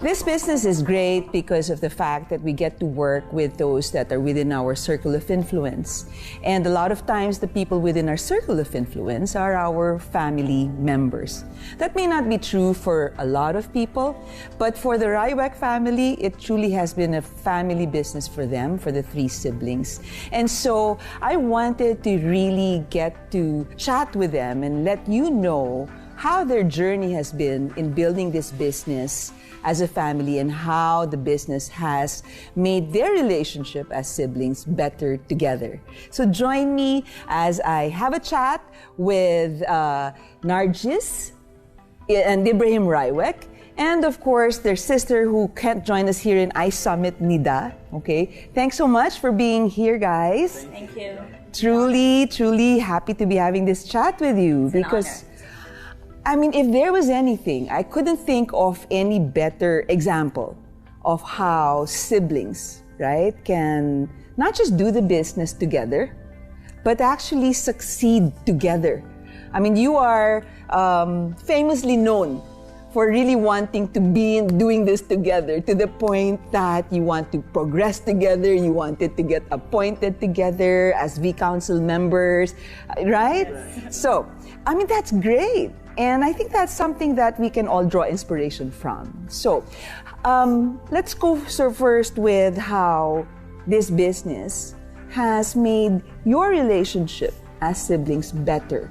This business is great because of the fact that we get to work with those that are within our circle of influence. And a lot of times the people within our circle of influence are our family members. That may not be true for a lot of people, but for the Raiwek family, it truly has been a family business for them, for the 3 siblings. And so I wanted to really get to chat with them and let you know how their journey has been in building this business as a family and how the business has made their relationship as siblings better together. So join me as I have a chat with Nargis and Ibrahim Raiwek, and of course their sister who can't join us here in iSummit, Nida. Okay, thanks so much for being here, guys. Thank you. Truly happy to be having this chat with you, because I mean, if there was anything, I couldn't think of any better example of how siblings, right, can not just do the business together, but actually succeed together. I mean, you are famously known for really wanting to be doing this together, to the point that you want to progress together, you wanted to get appointed together as V-Council members, right? Yes. So, I mean, that's great. And I think that's something that we can all draw inspiration from. So, let's go first with how this business has made your relationship as siblings better.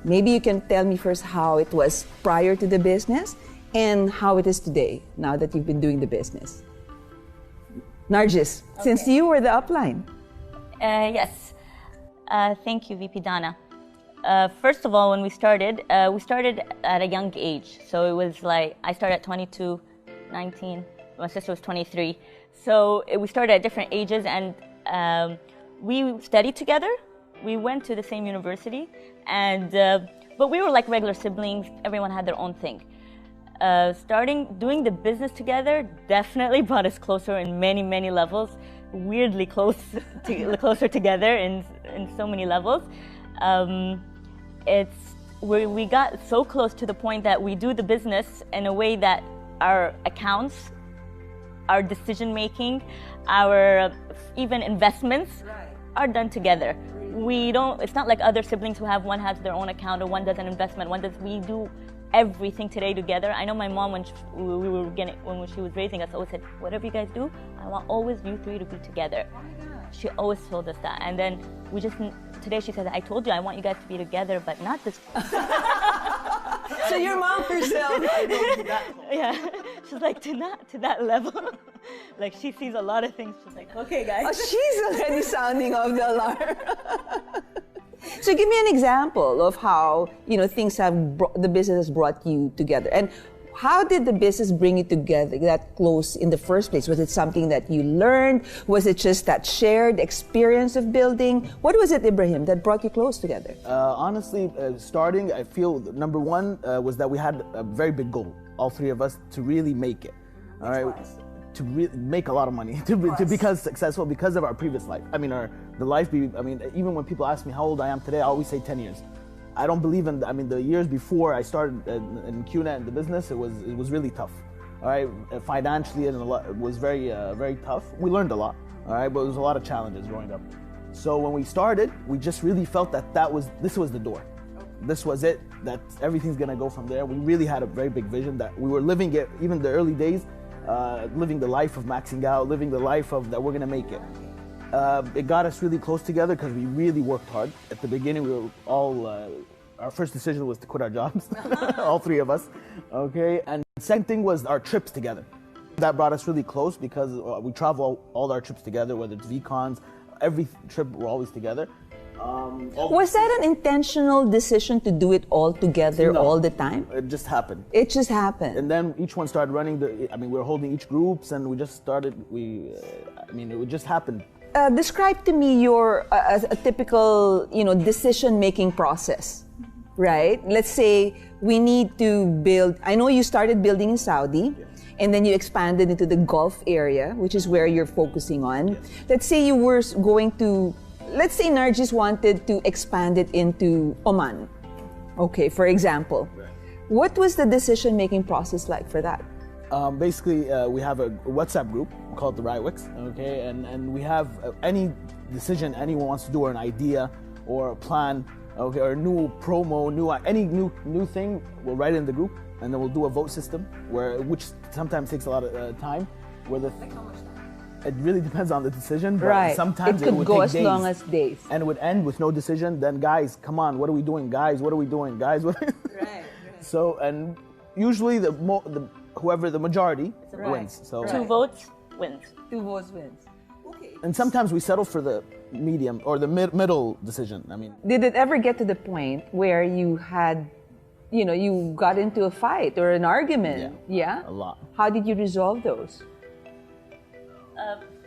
Maybe you can tell me first how it was prior to the business and how it is today, now that you've been doing the business. Nargis, since you were the upline. Yes. Thank you, VP Donna. First of all, when we started at a young age. So it was like, I started at 22, 19, my sister was 23. So we started at different ages, and we studied together. We went to the same university, and but we were like regular siblings. Everyone had their own thing. Doing the business together definitely brought us closer in many levels. Weirdly closer together in so many levels. We got so close to the point that we do the business in a way that our accounts, our decision making, our even investments are done together. It's not like other siblings who one has their own account, or one does an investment, we do everything today together. I know my mom, when she was raising us, always said, whatever you guys do, I want always you 3 to be together. She always told us that. And then today she said, I told you I want you guys to be together, but not this. So your mom herself. Yeah, she's like, to that level. Like, she sees a lot of things. She's like, okay, guys. Oh, she's already sounding off the alarm. So give me an example of how, things the business has brought you together. And how did the business bring you together that close in the first place? Was it something that you learned? Was it just that shared experience of building? What was it, Ibrahim, that brought you close together? Honestly, starting, I feel number one was that we had a very big goal, all 3 of us, to really make it. All right, to make a lot of money, to become successful because of our previous life. I mean, even when people ask me how old I am today, I always say 10 years. I don't believe in, the years before I started in Qnet in the business, it was really tough. All right, financially, and it was very tough. We learned a lot, all right, but there was a lot of challenges growing up. So when we started, we just really felt that this was the door. This was it, that everything's gonna go from there. We really had a very big vision that we were living it, even the early days, living the life of maxing out, living the life of that we're gonna make it. It got us really close together because we really worked hard. At the beginning, we were all, our first decision was to quit our jobs, all 3 of us, okay? And the second thing was our trips together. That brought us really close because we travel all our trips together, whether it's VCons, every trip we're always together. Was that an intentional decision to do it all together all the time? It just happened. It just happened. And then each one started running we were holding each groups, and we just started, it just happened. Describe to me your a typical, decision-making process, right? Let's say we need to build. I know you started building in Saudi, and then you expanded into the Gulf area, which is where you're focusing on. Let's say you were going to. Let's say Nargis wanted to expand it into Oman. Okay, for example. What was the decision-making process like for that? Basically, we have a WhatsApp group called the Raiwix, okay, and we have any decision anyone wants to do, or an idea, or a plan, okay, or a new promo, any new thing, we'll write it in the group, and then we'll do a vote system, which sometimes takes a lot of time. Like how much time? It really depends on the decision, but sometimes it would go take as days, long as days, and it would end with no decision. Then, guys, come on, what are we doing, guys? What are we doing, guys? Right. So, and usually whoever the majority wins. So 2 votes wins. 2 votes wins. Okay. And sometimes we settle for the medium or the middle decision. I mean, did it ever get to the point where you had, you got into a fight or an argument? Yeah. A lot. How did you resolve those?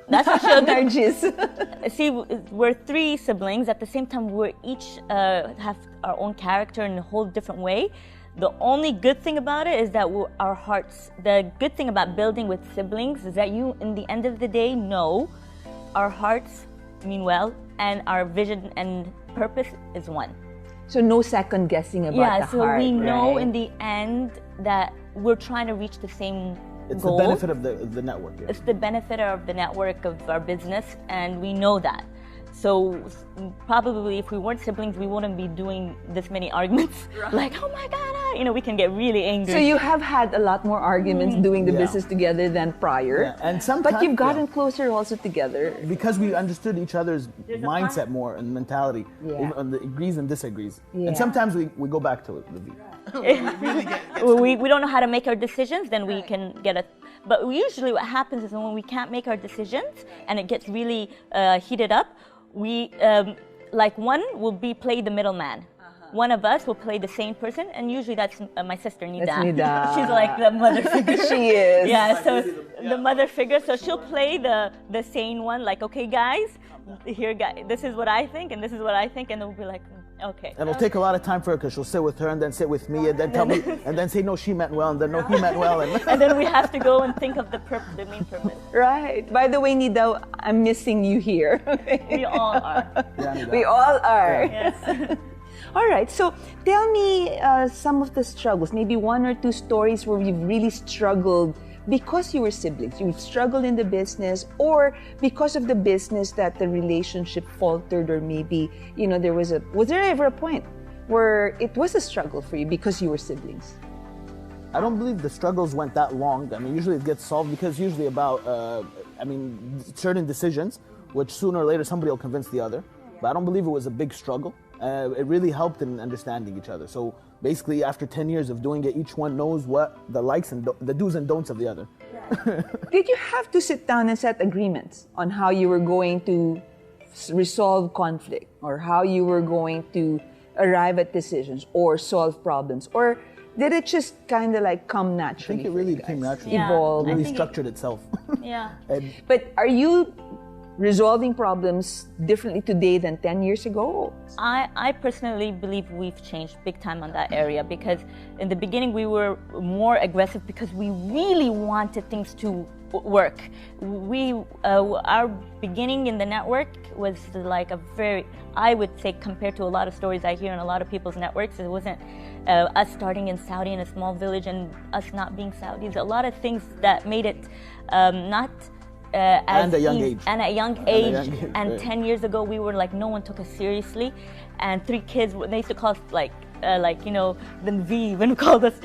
That's for sure. Energies. See, we're 3 siblings. At the same time, we're each have our own character in a whole different way. The only good thing about it is that our hearts, the good thing about building with siblings is that you, in the end of the day, know our hearts mean well and our vision and purpose is one. So no second guessing about the heart. Yeah, so we know in the end that we're trying to reach the same it's goal. The benefit of the network. Yeah. It's the benefit of the network of our business, and we know that. So probably if we weren't siblings, we wouldn't be doing this many arguments. Right. Like, oh my God, we can get really angry. So you have had a lot more arguments doing the business together than prior. Yeah. And sometimes, but you've gotten closer also together. Because we understood each other's mindset more and mentality, on the agrees and disagrees. Yeah. And sometimes we go back to the V. We don't know how to make our decisions, then we can get a... But usually what happens is when we can't make our decisions and it gets really heated up, we like one will play the middleman. One of us will play the sane person, and usually that's my sister Nida. That's Nida. She's like the mother figure. She is. Yeah, so the mother figure. So she'll play the sane one, like, okay, guys, this is what I think, and this is what I think, and we'll be like, okay. And it'll take a lot of time for her because she'll sit with her and then sit with me and then tell me and then say no, she meant well, and then no, he meant well, and then we have to go and think of the main purpose. Right. By the way, Nida, I'm missing you here. We all are. Yeah, we all are. Yeah. Yes. All right. So tell me some of the struggles. Maybe 1 or 2 stories where you've really struggled because you were siblings. You've struggled in the business, or because of the business that the relationship faltered, or maybe was there ever a point where it was a struggle for you because you were siblings? I don't believe the struggles went that long. I mean, usually it gets solved because usually about certain decisions, which sooner or later somebody will convince the other. But I don't believe it was a big struggle. It really helped in understanding each other. So basically, after 10 years of doing it, each one knows what the likes and the do's and don'ts of the other. Did you have to sit down and set agreements on how you were going to resolve conflict, or how you were going to arrive at decisions or solve problems? Or did it just kind of like come naturally? I think it really came naturally. Evolved. Really structured itself. Yeah. But are you resolving problems differently today than 10 years ago? I personally believe we've changed big time on that area, because in the beginning we were more aggressive because we really wanted things to work. Our beginning in the network was like I would say, compared to a lot of stories I hear in a lot of people's networks, it wasn't us starting in Saudi in a small village and us not being Saudis. A lot of things that made it not and at a young age. And 10 years ago, we were like, no one took us seriously. And 3 kids, they used to call us the V when we called us.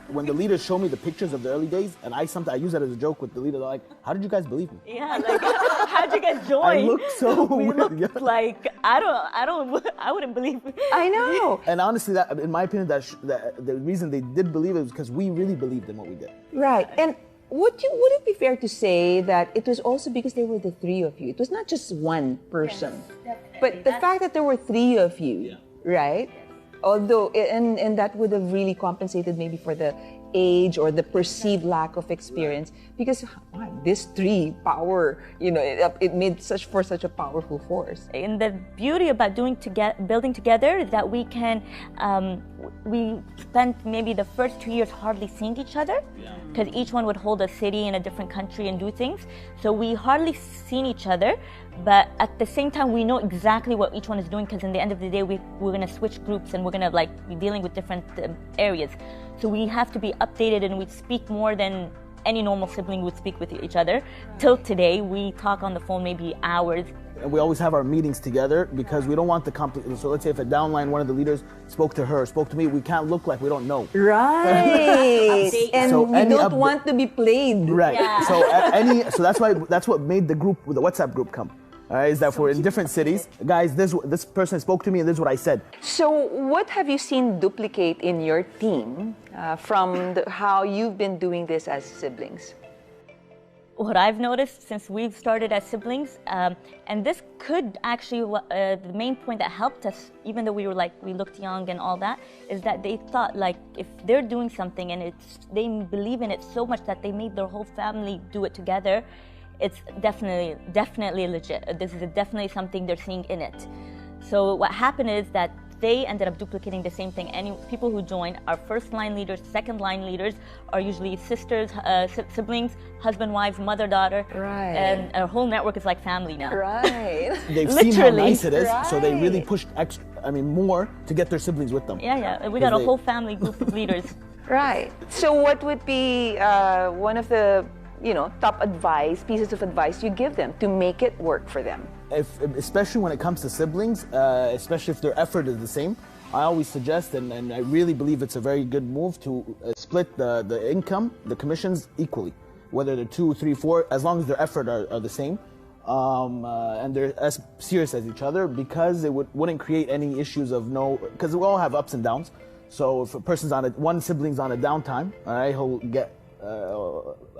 When the leaders show me the pictures of the early days, and I use that as a joke with the leader, they're like, how did you guys believe me? Yeah, like, how'd you guys join? I look so we weird. Looked like, I wouldn't believe it. I know. And honestly, that, in my opinion, that the reason they did believe it was because we really believed in what we did. Right. And would it be fair to say that it was also because there were the 3 of you? It was not just one person. Yes, but the fact that there were 3 of you, right? Although, and that would have really compensated maybe for the age or the perceived lack of experience, because this 3 power, it made such a powerful force. And the beauty about building together is that we can, we spent maybe the first 2 years hardly seeing each other, because each one would hold a city in a different country and do things. So we hardly seen each other, but at the same time, we know exactly what each one is doing, because in the end of the day, we're going to switch groups and we're going to be dealing with different areas. So we have to be updated, and we speak more than any normal sibling would speak with each other. Till today, we talk on the phone maybe hours. And we always have our meetings together because we don't want the so let's say if a downline, one of the leaders spoke to her, spoke to me, we can't look like we don't know. Right. And So we don't want to be played. Right. Yeah. So that's what made the group, the WhatsApp group come. Is that we're in different cities. Guys, this person spoke to me and this is what I said. So what have you seen duplicate in your team from how you've been doing this as siblings? What I've noticed since we've started as siblings, and this could actually, the main point that helped us, even though we looked young and all that, is that they thought like if they're doing something and they believe in it so much that they made their whole family do it together, it's definitely legit. This is definitely something they're seeing in it. So what happened is that they ended up duplicating the same thing. Any people who join, our first line leaders, second line leaders, are usually sisters, siblings, husband, wives, mother, daughter. Right. And our whole network is like family now. Right. They've seen how Literally. nice it is, so they really Right. pushed more to get their siblings with them. Yeah. We got a whole family group of leaders. Right. So what would be one of the top pieces of advice you give them to make it work for them? Especially when it comes to siblings, especially if their effort is the same, I always suggest, and I really believe it's a very good move to split the income, the commissions equally, whether they're 2, 3, 4, as long as their effort are the same, and they're as serious as each other, because it wouldn't create any issues of because we all have ups and downs. So if a person's one sibling's on a downtime, all right, he'll get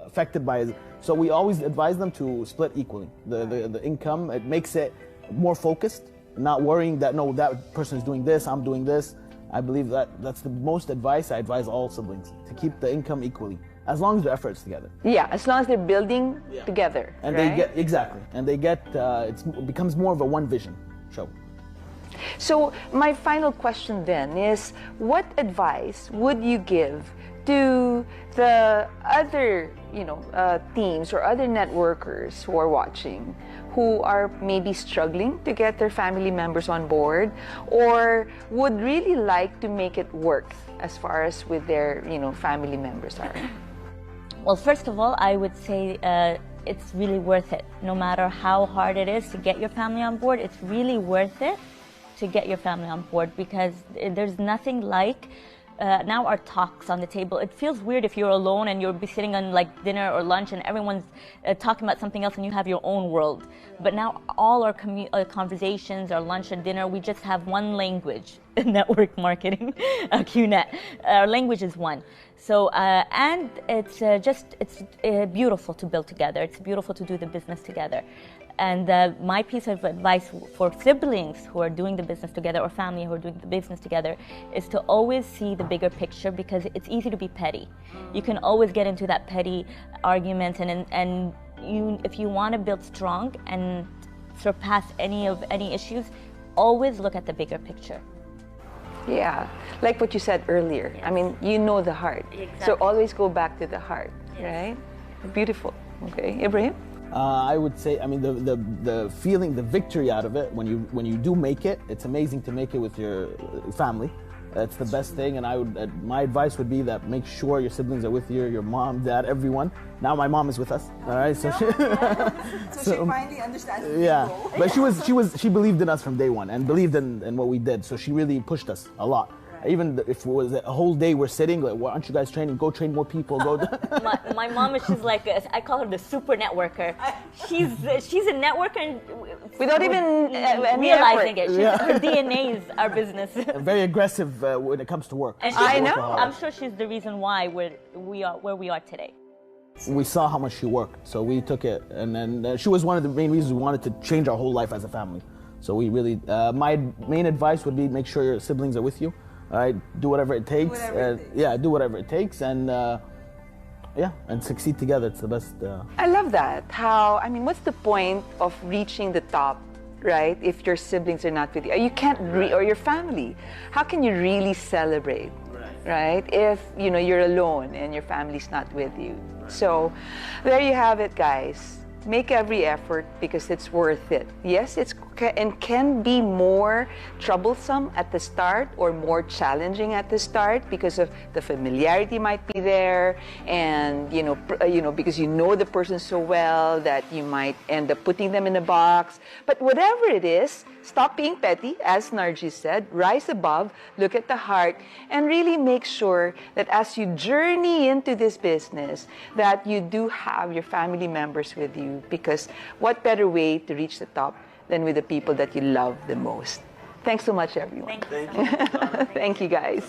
affected by so we always advise them to split equally the income. It makes it more focused, not worrying that that person is doing this, I'm doing this. I believe that's the most advice I advise all siblings, to keep the income equally, as long as their efforts together. Yeah, as long as they're building together. And right? they get it becomes more of a one vision show. So my final question then is, what advice would you give to the other, teams or other networkers who are watching, who are maybe struggling to get their family members on board, or would really like to make it work as far as with their, family members are? Well, first of all, I would say it's really worth it. No matter how hard it is to get your family on board, it's really worth it to get your family on board, because there's nothing like now our talks on the table. It feels weird if you're alone and you'll be sitting on like dinner or lunch and everyone's talking about something else and you have your own world. But now all our conversations, our lunch and dinner, we just have one language, network marketing, Qnet. Our language is one. So, and it's beautiful to build together. It's beautiful to do the business together. And my piece of advice for siblings who are doing the business together, or family who are doing the business together, is to always see the bigger picture, because it's easy to be petty. You can always get into that petty argument, and if you want to build strong and surpass any issues, always look at the bigger picture. Yeah, like what you said earlier. Yes. I mean, the heart. Exactly. So always go back to the heart, right? Beautiful. Okay, Ibrahim? I would say, the feeling, the victory out of it, when you do make it, it's amazing to make it with your family. That's the best thing, and my advice would be that make sure your siblings are with you, your mom, dad, everyone. Now my mom is with us, all right? So she finally understands. Yeah, but she believed in us from day one and believed in what we did. So she really pushed us a lot. Even if it was a whole day we're sitting, like, why aren't you guys training? Go train more people. Go. my mom, she's like, I call her the super networker. She's a networker and without even realizing it. Her DNA is our business. Very aggressive when it comes to work. And I know. I'm sure she's the reason why we are where we are today. We saw how much she worked, so we took it, and then she was one of the main reasons we wanted to change our whole life as a family. So we really, my main advice would be make sure your siblings are with you. All right, do whatever it takes. Do whatever it takes, and and succeed together. It's the best. I love that. What's the point of reaching the top, right? If your siblings are not with you, you can't, or your family. How can you really celebrate, right? If you're alone and your family's not with you. So, there you have it, guys. make every effort because it's worth it. Yes, it's and can be more troublesome at the start or more challenging at the start because of the familiarity might be there, and because you know the person so well that you might end up putting them in a box. But whatever it is, stop being petty, as Narji said, rise above, look at the heart, and really make sure that as you journey into this business, that you do have your family members with you, because what better way to reach the top than with the people that you love the most. Thanks so much, everyone. Thank you. Thank you, guys.